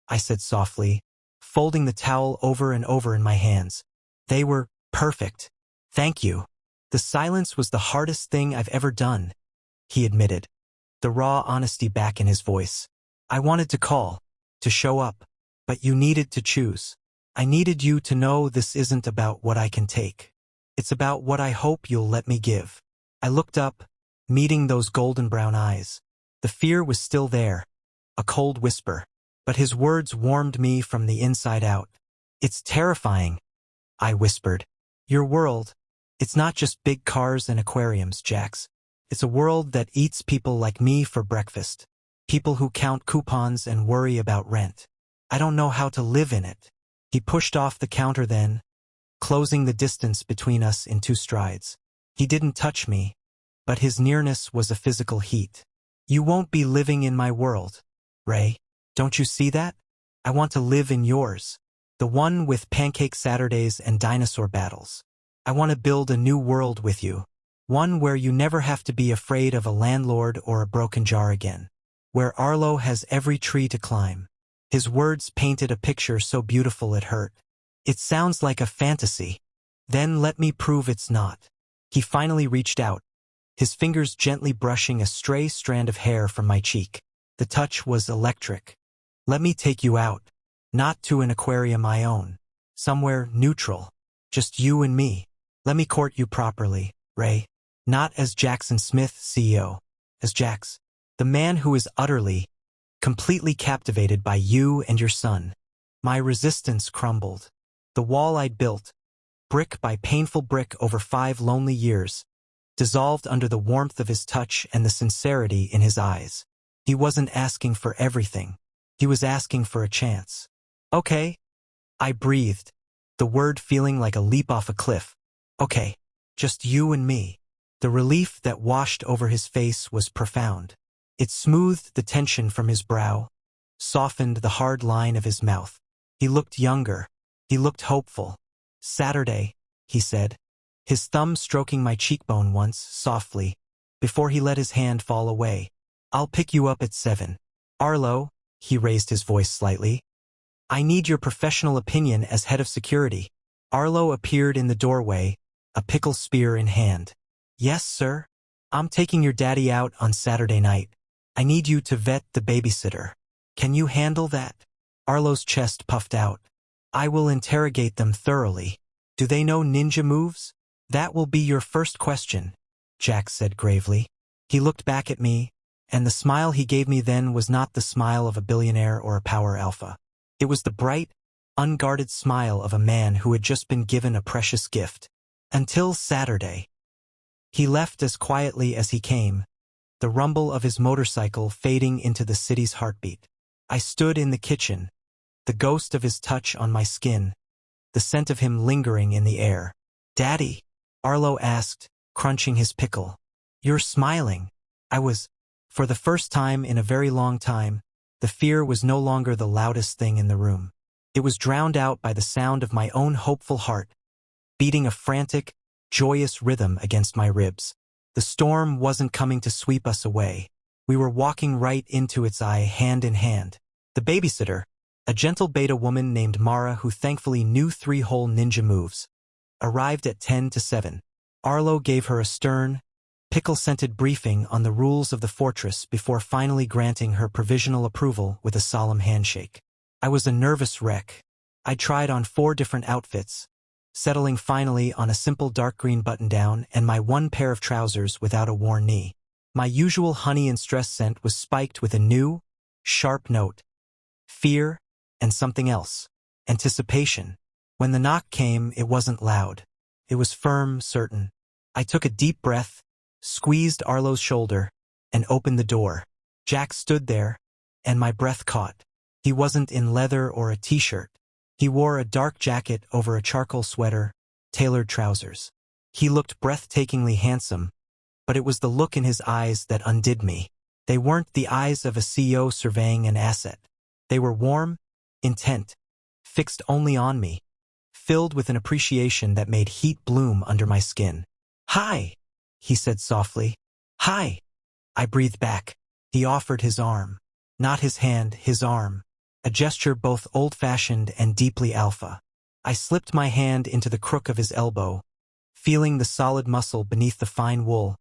I said softly, folding the towel over and over in my hands. They were perfect. Thank you. The silence was the hardest thing I've ever done, he admitted, the raw honesty back in his voice. I wanted to call, to show up, but you needed to choose. I needed you to know this isn't about what I can take. It's about what I hope you'll let me give. I looked up, meeting those golden brown eyes. The fear was still there, a cold whisper, but his words warmed me from the inside out. It's terrifying, I whispered. Your world, it's not just big cars and aquariums, Jax. It's a world that eats people like me for breakfast. People who count coupons and worry about rent. I don't know how to live in it. He pushed off the counter then, closing the distance between us in 2 strides. He didn't touch me, but his nearness was a physical heat. You won't be living in my world, Ray. Don't you see that? I want to live in yours. The one with Pancake Saturdays and dinosaur battles. I want to build a new world with you. One where you never have to be afraid of a landlord or a broken jar again. Where Arlo has every tree to climb. His words painted a picture so beautiful it hurt. It sounds like a fantasy. Then let me prove it's not. He finally reached out, his fingers gently brushing a stray strand of hair from my cheek. The touch was electric. Let me take you out. Not to an aquarium I own. Somewhere neutral. Just you and me. Let me court you properly, Ray. Not as Jackson Smith, CEO. As Jax. The man who is utterly, completely captivated by you and your son. My resistance crumbled. The wall I'd built, brick by painful brick over 5 lonely years, dissolved under the warmth of his touch and the sincerity in his eyes. He wasn't asking for everything. He was asking for a chance. Okay. I breathed, the word feeling like a leap off a cliff. Okay. Just you and me. The relief that washed over his face was profound. It smoothed the tension from his brow, softened the hard line of his mouth. He looked younger. He looked hopeful. Saturday, he said, his thumb stroking my cheekbone once, softly, before he let his hand fall away. I'll pick you up at 7. Arlo, he raised his voice slightly. I need your professional opinion as head of security. Arlo appeared in the doorway, a pickle spear in hand. Yes, sir. I'm taking your daddy out on Saturday night. I need you to vet the babysitter. Can you handle that? Arlo's chest puffed out. I will interrogate them thoroughly. Do they know ninja moves? That will be your first question, Jax said gravely. He looked back at me, and the smile he gave me then was not the smile of a billionaire or a power alpha. It was the bright, unguarded smile of a man who had just been given a precious gift. Until Saturday. He left as quietly as he came, the rumble of his motorcycle fading into the city's heartbeat. I stood in the kitchen, the ghost of his touch on my skin, the scent of him lingering in the air. Daddy, Arlo asked, crunching his pickle. You're smiling. I was. For the first time in a very long time, the fear was no longer the loudest thing in the room. It was drowned out by the sound of my own hopeful heart, beating a frantic, joyous rhythm against my ribs. The storm wasn't coming to sweep us away. We were walking right into its eye, hand in hand. The babysitter, a gentle beta woman named Mara who thankfully knew 3 whole ninja moves, arrived at 10 to 7. Arlo gave her a stern, pickle-scented briefing on the rules of the fortress before finally granting her provisional approval with a solemn handshake. I was a nervous wreck. I tried on 4 different outfits, settling finally on a simple dark green button-down and my 1 pair of trousers without a worn knee. My usual honey and stress scent was spiked with a new, sharp note. Fear, and something else. Anticipation. When the knock came, it wasn't loud. It was firm, certain. I took a deep breath, squeezed Arlo's shoulder, and opened the door. Jack stood there, and my breath caught. He wasn't in leather or a t-shirt. He wore a dark jacket over a charcoal sweater, tailored trousers. He looked breathtakingly handsome, but it was the look in his eyes that undid me. They weren't the eyes of a CEO surveying an asset. They were warm, intent, fixed only on me, filled with an appreciation that made heat bloom under my skin. "Hi," he said softly. "Hi." I breathed back. He offered his arm. Not his hand, his arm. A gesture both old-fashioned and deeply alpha. I slipped my hand into the crook of his elbow, feeling the solid muscle beneath the fine wool,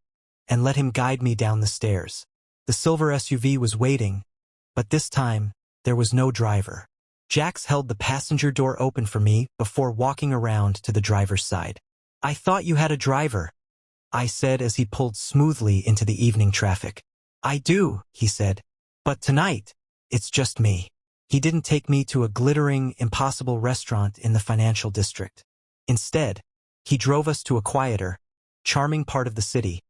and let him guide me down the stairs. The silver SUV was waiting, but this time, there was no driver. Jax held the passenger door open for me before walking around to the driver's side. "I thought you had a driver," I said as he pulled smoothly into the evening traffic. "I do," he said, "but tonight, it's just me." He didn't take me to a glittering, impossible restaurant in the financial district. Instead, he drove us to a quieter, charming part of the city,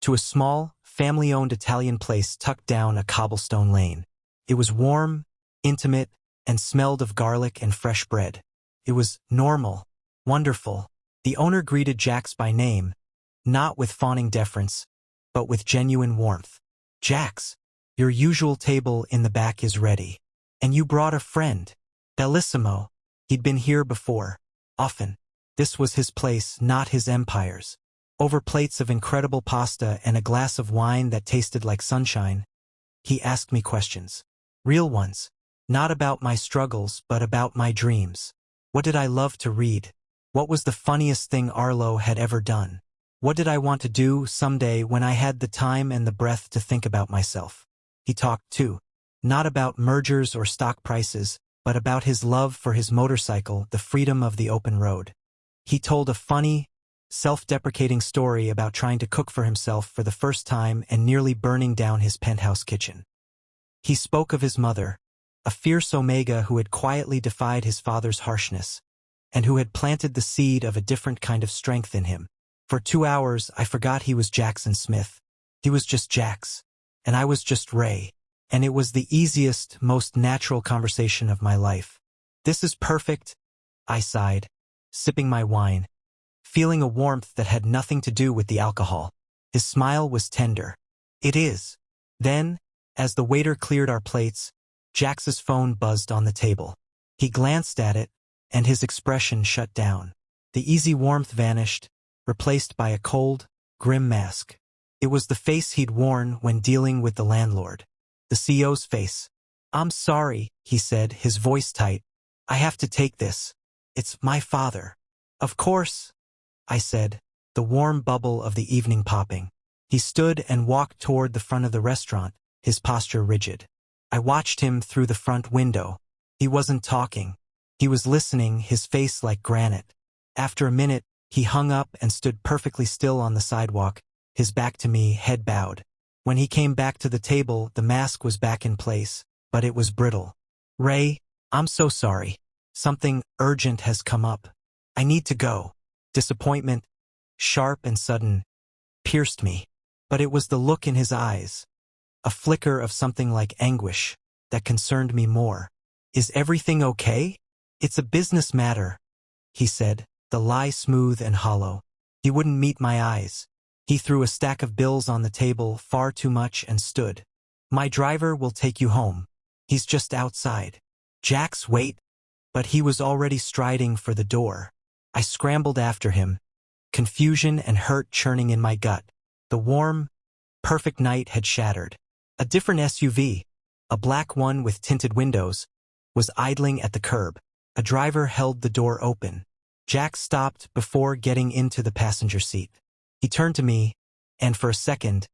to a small, family-owned Italian place tucked down a cobblestone lane. It was warm, intimate, and smelled of garlic and fresh bread. It was normal, wonderful. The owner greeted Jax by name, not with fawning deference, but with genuine warmth. "Jax, your usual table in the back is ready. And you brought a friend. Bellissimo." He'd been here before, often. This was his place, not his empire's. Over plates of incredible pasta and a glass of wine that tasted like sunshine, he asked me questions. Real ones. Not about my struggles, but about my dreams. What did I love to read? What was the funniest thing Arlo had ever done? What did I want to do someday when I had the time and the breath to think about myself? He talked, too. Not about mergers or stock prices, but about his love for his motorcycle, the freedom of the open road. He told a funny, self-deprecating story about trying to cook for himself for the first time and nearly burning down his penthouse kitchen. He spoke of his mother, a fierce Omega who had quietly defied his father's harshness, and who had planted the seed of a different kind of strength in him. For 2 hours, I forgot he was Jackson Smith. He was just Jax, and I was just Ray. And it was the easiest, most natural conversation of my life. "This is perfect," I sighed, sipping my wine, feeling a warmth that had nothing to do with the alcohol. His smile was tender. "It is." Then, as the waiter cleared our plates, Jax's phone buzzed on the table. He glanced at it, and his expression shut down. The easy warmth vanished, replaced by a cold, grim mask. It was the face he'd worn when dealing with the landlord. The CEO's face. "I'm sorry," he said, his voice tight. "I have to take this. It's my father." "Of course," I said, the warm bubble of the evening popping. He stood and walked toward the front of the restaurant, his posture rigid. I watched him through the front window. He wasn't talking. He was listening, his face like granite. After a minute, he hung up and stood perfectly still on the sidewalk, his back to me, head bowed. When he came back to the table, the mask was back in place, but it was brittle. "Ray, I'm so sorry. Something urgent has come up. I need to go." Disappointment, sharp and sudden, pierced me, but it was the look in his eyes, a flicker of something like anguish, that concerned me more. "Is everything okay?" "It's a business matter," he said, the lie smooth and hollow. He wouldn't meet my eyes. He threw a stack of bills on the table, far too much, and stood. "My driver will take you home. He's just outside." "Jax, wait." But he was already striding for the door. I scrambled after him, confusion and hurt churning in my gut. The warm, perfect night had shattered. A different SUV, a black one with tinted windows, was idling at the curb. A driver held the door open. Jax stopped before getting into the passenger seat. He turned to me, and for a second,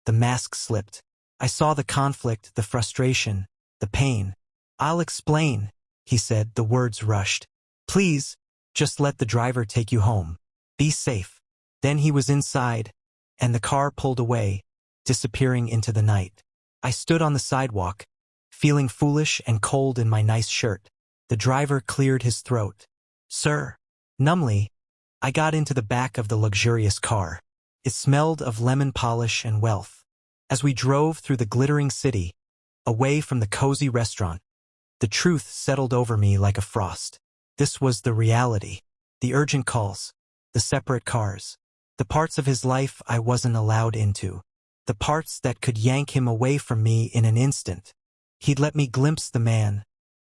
the mask slipped. I saw the conflict, the frustration, the pain. "I'll explain," he said, the words rushed. "Please, just let the driver take you home. Be safe." Then he was inside, and the car pulled away, disappearing into the night. I stood on the sidewalk, feeling foolish and cold in my nice shirt. The driver cleared his throat. "Sir." Numbly, I got into the back of the luxurious car. It smelled of lemon polish and wealth. As we drove through the glittering city, away from the cozy restaurant, the truth settled over me like a frost. This was the reality. The urgent calls, the separate cars, the parts of his life I wasn't allowed into, the parts that could yank him away from me in an instant. He'd let me glimpse the man,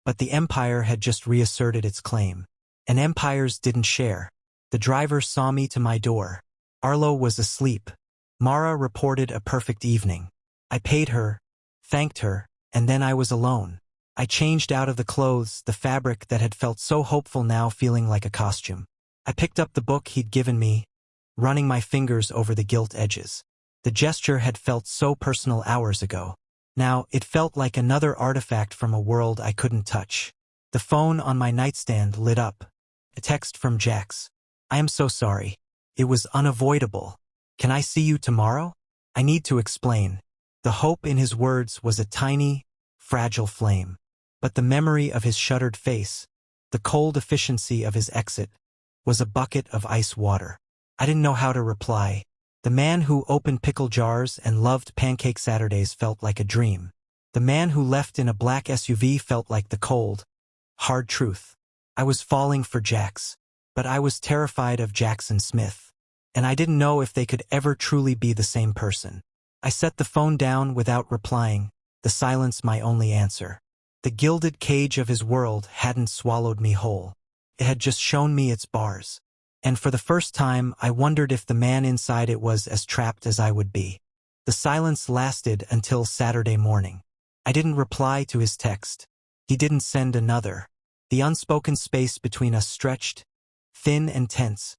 but the empire had just reasserted its claim. And empires didn't share. The driver saw me to my door. Arlo was asleep. Mara reported a perfect evening. I paid her, thanked her, and then I was alone. I changed out of the clothes, the fabric that had felt so hopeful now feeling like a costume. I picked up the book he'd given me, running my fingers over the gilt edges. The gesture had felt so personal hours ago. Now, it felt like another artifact from a world I couldn't touch. The phone on my nightstand lit up. A text from Jax. I am so sorry. It was unavoidable. Can I see you tomorrow? I need to explain. The hope in his words was a tiny, fragile flame. But the memory of his shuttered face, the cold efficiency of his exit, was a bucket of ice water. I didn't know how to reply. The man who opened pickle jars and loved Pancake Saturdays felt like a dream. The man who left in a black SUV felt like the cold, hard truth. I was falling for Jax, but I was terrified of Jackson Smith. And I didn't know if they could ever truly be the same person. I set the phone down without replying, the silence my only answer. The gilded cage of his world hadn't swallowed me whole. It had just shown me its bars. And for the first time, I wondered if the man inside it was as trapped as I would be. The silence lasted until Saturday morning. I didn't reply to his text. He didn't send another. The unspoken space between us stretched, thin and tense,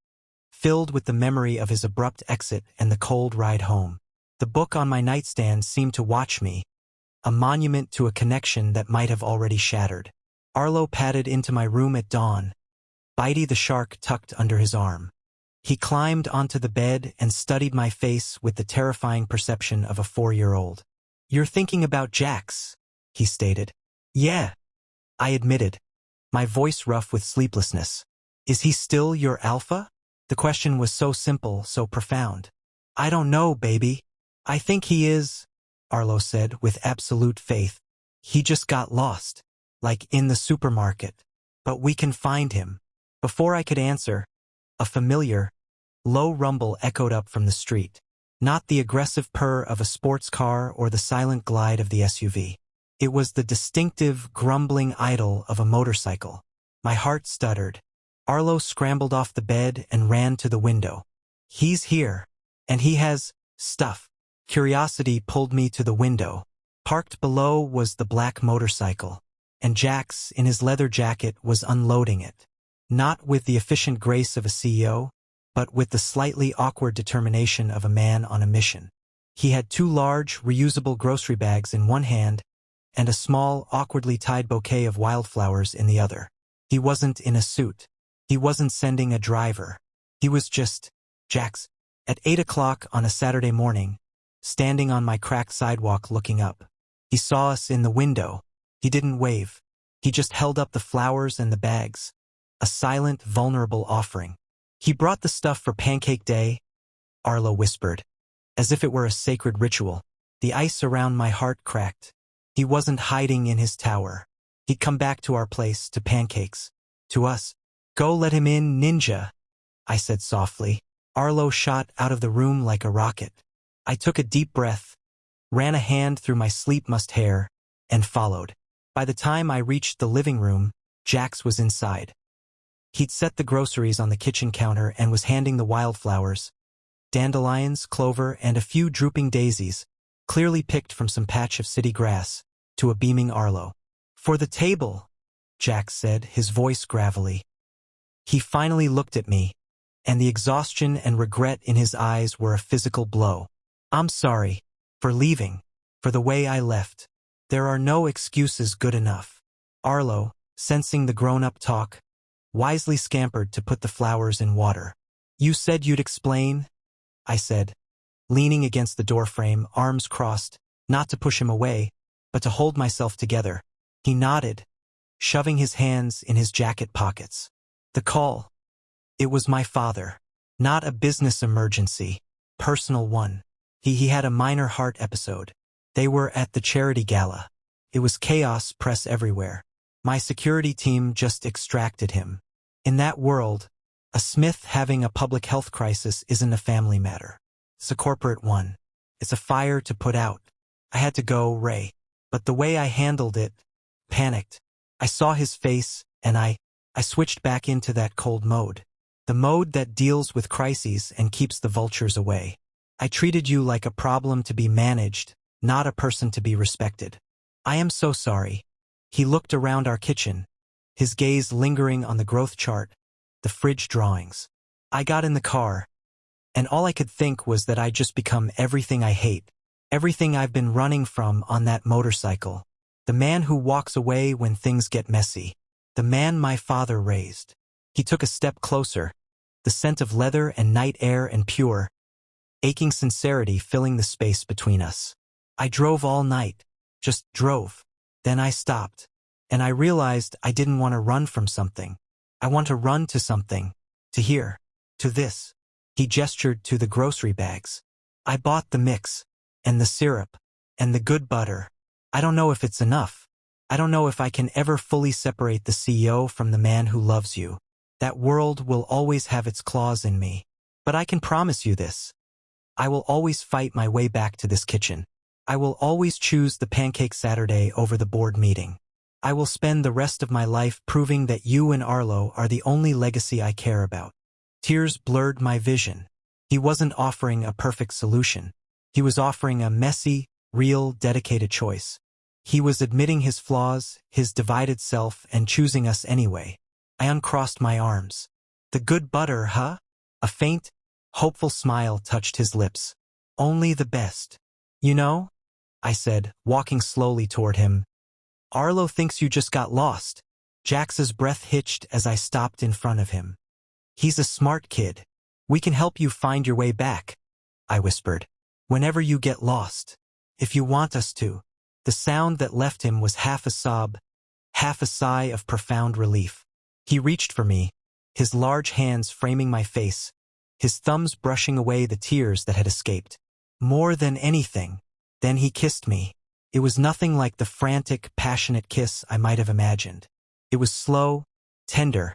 filled with the memory of his abrupt exit and the cold ride home. The book on my nightstand seemed to watch me, a monument to a connection that might have already shattered. Arlo padded into my room at dawn, Bitey the shark tucked under his arm. He climbed onto the bed and studied my face with the terrifying perception of a 4-year-old. "You're thinking about Jax," he stated. "Yeah," I admitted, my voice rough with sleeplessness. "Is he still your alpha?" The question was so simple, so profound. "I don't know, baby. I think he is," Arlo said with absolute faith. "He just got lost, like in the supermarket. But we can find him." Before I could answer, a familiar, low rumble echoed up from the street. Not the aggressive purr of a sports car or the silent glide of the SUV. It was the distinctive, grumbling idle of a motorcycle. My heart stuttered. Arlo scrambled off the bed and ran to the window. "He's here. And he has stuff." Curiosity pulled me to the window. Parked below was the black motorcycle, and Jax, in his leather jacket, was unloading it. Not with the efficient grace of a CEO, but with the slightly awkward determination of a man on a mission. He had 2 large, reusable grocery bags in one hand and a small, awkwardly tied bouquet of wildflowers in the other. He wasn't in a suit. He wasn't sending a driver. He was just Jax. At 8 o'clock on a Saturday morning, standing on my cracked sidewalk looking up. He saw us in the window. He didn't wave. He just held up the flowers and the bags. A silent, vulnerable offering. "He brought the stuff for Pancake Day," Arlo whispered, as if it were a sacred ritual. The ice around my heart cracked. He wasn't hiding in his tower. He'd come back to our place, to pancakes. To us. "Go let him in, ninja," I said softly. Arlo shot out of the room like a rocket. I took a deep breath, ran a hand through my sleep-mussed hair, and followed. By the time I reached the living room, Jax was inside. He'd set the groceries on the kitchen counter and was handing the wildflowers, dandelions, clover, and a few drooping daisies, clearly picked from some patch of city grass, to a beaming Arlo. "For the table," Jax said, his voice gravelly. He finally looked at me, and the exhaustion and regret in his eyes were a physical blow. "I'm sorry. For leaving. For the way I left. There are no excuses good enough." Arlo, sensing the grown-up talk, wisely scampered to put the flowers in water. "You said you'd explain," I said, leaning against the doorframe, arms crossed, not to push him away, but to hold myself together. He nodded, shoving his hands in his jacket pockets. "The call. It was my father. Not a business emergency. Personal one. He had a minor heart episode. They were at the charity gala. It was chaos, press everywhere. My security team just extracted him. In that world, a Smith having a public health crisis isn't a family matter. It's a corporate one. It's a fire to put out. I had to go, Ray. But the way I handled it, panicked. I saw his face, and I switched back into that cold mode. The mode that deals with crises and keeps the vultures away. I treated you like a problem to be managed, not a person to be respected. I am so sorry. He looked around our kitchen, his gaze lingering on the growth chart, the fridge drawings. I got in the car, and all I could think was that I'd just become everything I hate, everything I've been running from on that motorcycle. The man who walks away when things get messy. The man my father raised. He took a step closer, the scent of leather and night air and pure, aching sincerity filling the space between us. I drove all night, just drove. Then I stopped, and I realized I didn't want to run from something. I want to run to something, to here, to this. He gestured to the grocery bags. I bought the mix, and the syrup, and the good butter. I don't know if it's enough. I don't know if I can ever fully separate the CEO from the man who loves you. That world will always have its claws in me. But I can promise you this. I will always fight my way back to this kitchen. I will always choose the Pancake Saturday over the board meeting. I will spend the rest of my life proving that you and Arlo are the only legacy I care about. Tears blurred my vision. He wasn't offering a perfect solution. He was offering a messy, real, dedicated choice. He was admitting his flaws, his divided self, and choosing us anyway. I uncrossed my arms. The good butter, huh? A faint, hopeful smile touched his lips. Only the best. You know, I said, walking slowly toward him. Arlo thinks you just got lost. Jax's breath hitched as I stopped in front of him. He's a smart kid. We can help you find your way back, I whispered. Whenever you get lost. If you want us to. The sound that left him was half a sob, half a sigh of profound relief. He reached for me, his large hands framing my face, his thumbs brushing away the tears that had escaped. More than anything, then he kissed me. It was nothing like the frantic, passionate kiss I might have imagined. It was slow, tender,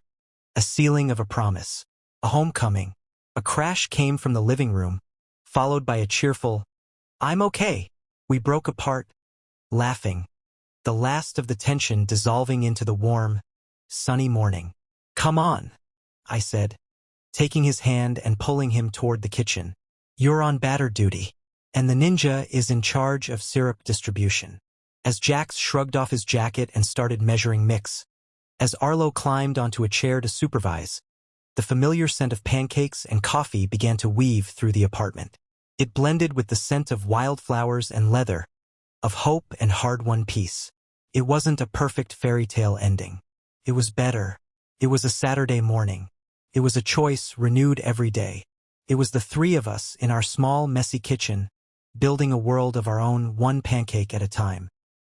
a sealing of a promise, a homecoming. A crash came from the living room, followed by a cheerful, "I'm okay." We broke apart, laughing, the last of the tension dissolving into the warm, sunny morning. "Come on," I said, taking his hand and pulling him toward the kitchen. "You're on batter duty, and the ninja is in charge of syrup distribution." As Jax shrugged off his jacket and started measuring mix, as Arlo climbed onto a chair to supervise, the familiar scent of pancakes and coffee began to weave through the apartment. It blended with the scent of wildflowers and leather, of hope and hard-won peace. It wasn't a perfect fairy tale ending. It was better. It was a Saturday morning. It was a choice renewed every day. It was the three of us in our small, messy kitchen, building a world of our own, one pancake at a time.